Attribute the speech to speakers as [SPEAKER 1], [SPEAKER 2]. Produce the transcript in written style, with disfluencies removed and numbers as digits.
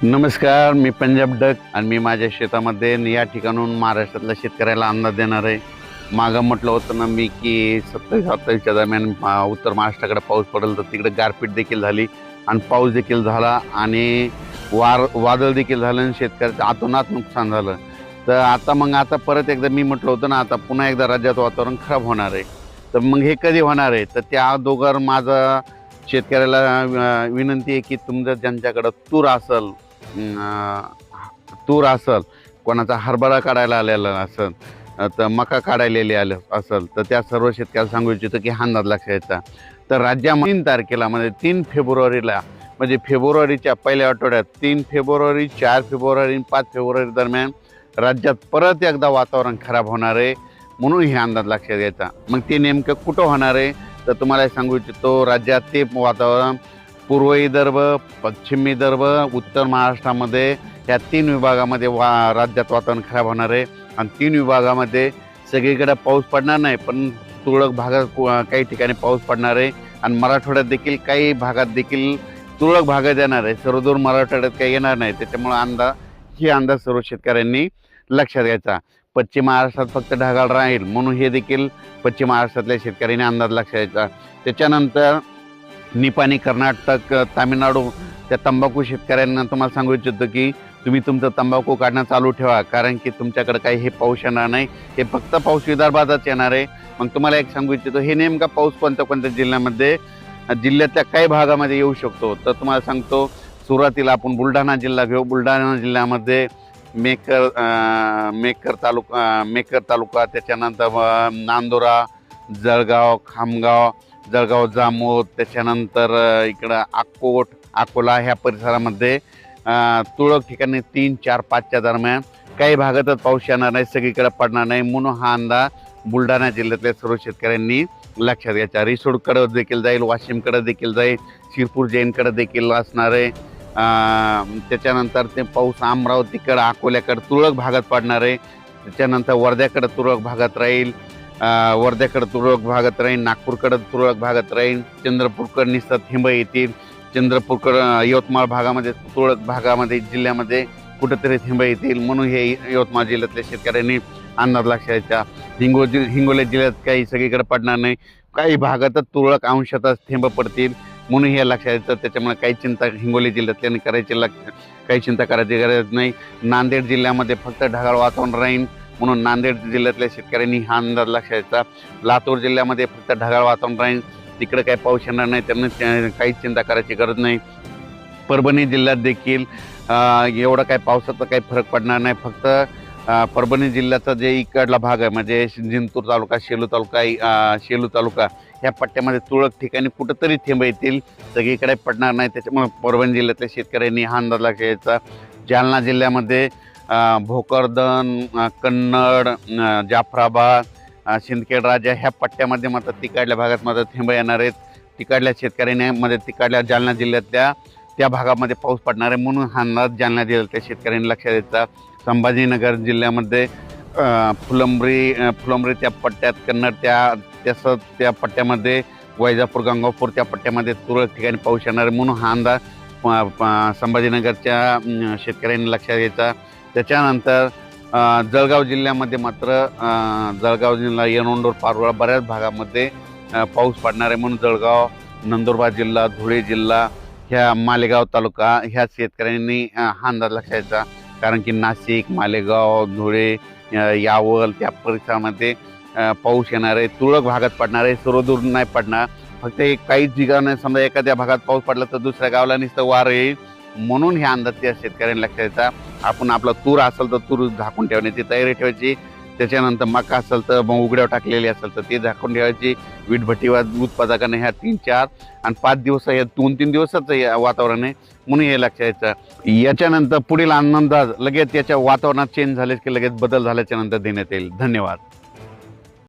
[SPEAKER 1] नमस्कार, मी पंजाब डक आणि मी माझ्या शेतामध्ये या ठिकाणून महाराष्ट्रातल्या शेतकऱ्याला अंदाज देणार आहे. मागं म्हटलं होतं ना मी की 27-28च्या दरम्यान उत्तर महाराष्ट्राकडे पाऊस पडेल, तर तिकडे गारपीट देखील झाली आणि पाऊस देखील झाला आणि वादळ देखील झालं आणि शेतकऱ्याचं अतोनात नुकसान झालं. तर आता परत एकदा मी म्हटलं होतं ना, आता पुन्हा एकदा राज्यात वातावरण खराब होणार आहे. तर मग हे कधी होणार आहे? तर त्या अगोदर माझा शेतकऱ्याला विनंती आहे की तुमचं ज्यांच्याकडं तूर असल, कोणाचा हरभरा काढायला आलेला असेल, तर मका काढायलेली आले असेल, तर त्या सर्व शेतकऱ्याला सांगू इच्छितो की हा अंदाज लक्षात घ्यायचा. तर राज्यामध्ये 3 तारखेला म्हणजे 3 फेब्रुवारीला म्हणजे फेब्रुवारीच्या पहिल्या आठवड्यात 3 फेब्रुवारी, 4 फेब्रुवारी आणि 5 फेब्रुवारी दरम्यान राज्यात परत एकदा वातावरण खराब होणार आहे. म्हणून हे अंदाज लक्षात घ्यायचा. मग ते नेमकं कुठं होणार आहे? तर तुम्हाला सांगू इच्छितो, राज्यात ते वातावरण पूर्व विदर्भ, पश्चिम विदर्भ, उत्तर महाराष्ट्रामध्ये या 3 विभागामध्ये राज्यात वातावरण खराब होणार आहे. आणि 3 विभागामध्ये सगळीकडे पाऊस पडणार नाही, पण तुरळक भागात काही ठिकाणी पाऊस पडणार आहे. आणि मराठवाड्यात देखील काही भागात देखील तुरळक भागात येणार आहे. सर्वदूर मराठवाड्यात काही येणार नाही. त्याच्यामुळे ही अंदाज सर्व शेतकऱ्यांनी लक्षात घ्यायचा. पश्चिम महाराष्ट्रात फक्त ढगाळ राहील, म्हणून हे देखील पश्चिम महाराष्ट्रातल्या शेतकऱ्यांनी अंदाज लक्षात घ्यायचा. त्याच्यानंतर निपाणी, कर्नाटक, तामिळनाडू त्या तंबाखू शेतकऱ्यांना तुम्हाला सांगू इच्छितो की तुम्ही तुमचं तंबाखू काढणं चालू ठेवा, कारण की तुमच्याकडे काही हे पाऊस येणार नाही. हे फक्त पाऊस विदर्भातच येणार आहे. मग तुम्हाला एक सांगू इच्छितो, हे नेमका पाऊस कोणत्या जिल्ह्यातल्या काही भागामध्ये येऊ शकतो. तर तुम्हाला सांगतो, सुरुवातीला आपण बुलढाणा जिल्हा घेऊ. बुलढाणा जिल्ह्यामध्ये मेकर तालुका, त्याच्यानंतर नांदुरा, जळगाव, खामगाव, जळगाव जामोद, त्याच्यानंतर इकडं अकोला ह्या परिसरामध्ये तुरळक ठिकाणी 3, 4, 5च्या दरम्यान काही भागातच पाऊस येणार नाही, सगळीकडे पडणार नाही. म्हणून हा अंदाज बुलढाणा जिल्ह्यातल्या सर्व शेतकऱ्यांनी लक्षात घ्यायचा. रिसोडकडे देखील जाईल, वाशिमकडे देखील जाईल, शिरपूर जैनकडे देखील असणार आहे. त्याच्यानंतर ते पाऊस अमरावतीकडे, अकोल्याकडे तुरळक भागात पडणार आहे. त्याच्यानंतर वर्ध्याकडे तुरळक भागात राहील, नागपूरकडे तुरळक भागात राहील, चंद्रपूरकडे निसत हिंब येतील, यवतमाळ भागामध्ये तुरळक भागामध्ये जिल्ह्यामध्ये कुठेतरी थिंब येतील. म्हणून हे यवतमाळ जिल्ह्यातल्या शेतकऱ्यांनी अंदाज लक्षात घ्यायचा. हिंगोली जिल्ह्यात काही सगळीकडे पडणार नाही, काही भागातच तुरळक अंशातच थिंब पडतील. म्हणून हे लक्षात घ्यायचं. त्याच्यामुळे हिंगोली जिल्ह्यातल्यानी काही चिंता करायची गरज नाही. नांदेड जिल्ह्यामध्ये फक्त ढगाळ वातावरण राहील, म्हणून नांदेड जिल्ह्यातल्या शेतकऱ्यांनी हा अंदाज लक्षात घ्यायचा. लातूर जिल्ह्यामध्ये फक्त ढगाळ वातावरण राहील, तिकडे काही पाऊस येणार नाही, त्यांना काहीच चिंता करायची गरज नाही. परभणी जिल्ह्यात देखील एवढा काही पावसाचा काही फरक पडणार नाही. फक्त परभणी जिल्ह्याचा जे इकडला भाग आहे, म्हणजे जिंतूर तालुका, शेलू तालुका ह्या पट्ट्यामध्ये तुरळक ठिकाणी कुठंतरी थेंब येतील, सगळीकडे पडणार नाही. त्याच्यामुळे परभणी जिल्ह्यातल्या शेतकऱ्यांनी हा अंदाज लक्षात घ्यायचा. जालना जिल्ह्यामध्ये भोकरदन, कन्नड, जाफराबाद, सिंदखेड राजा ह्या पट्ट्यामध्ये मात्र तिकडल्या भागात मात्र थेंब येणार आहेत. तिकडल्या शेतकऱ्यांनी तिकडल्या जालना जिल्ह्यातल्या त्या भागामध्ये पाऊस पडणार आहे. म्हणून हा अंदाज जालना जिल्ह्यातल्या शेतकऱ्यांनी लक्षात द्यायचा. संभाजीनगर जिल्ह्यामध्ये फुलंब्री त्या पट्ट्यात, कन्नड त्या पट्ट्यामध्ये, वैजापूर, गंगापूर त्या पट्ट्यामध्ये तुरळक ठिकाणी पाऊस येणार आहे. म्हणून हा अंदाज संभाजीनगरच्या शेतकऱ्यांनी लक्षात घ्यायचा. त्याच्यानंतर जळगाव जिल्ह्यामध्ये मात्र जळगाव जिल्हा, येरवंडूर, पारोळा बऱ्याच भागामध्ये पाऊस पडणार आहे. म्हणून जळगाव, नंदुरबार जिल्हा, धुळे जिल्हा, ह्या मालेगाव तालुका ह्या शेतकऱ्यांनी हा अंदाज लक्षात घ्यायचा. कारण की नाशिक, मालेगाव, धुळे, यावल त्या परिसरामध्ये पाऊस येणार आहे. तुरळक भागात पडणार आहे, सर्वदूर नाही पडणार. फक्त काही ठिकाणी समजा एखाद्या भागात पाऊस पडला तर दुसऱ्या गावाला नुसतं वार येईल. म्हणून हे अंदाज त्या शेतकऱ्यांनी लक्षात घ्यायचा. आपण आपला तूर असेल तर तूर झाकून ठेवण्याची तयारी ठेवायची. त्याच्यानंतर मका असेल तर मग उघड्यावर टाकलेली असेल तर ते झाकून ठेवायची. वीटभट्टीवर उत्पादकांना ह्या 3, 4 आणि 5 दिवस, या 2-3 दिवसाचं वातावरण आहे. म्हणून हे लक्षात घ्यायचं. याच्यानंतर पुढील अंदाज लगेच याच्या वातावरणात चेंज झाले की लगेच बदल झाल्याच्या नंतर देण्यात येईल. धन्यवाद.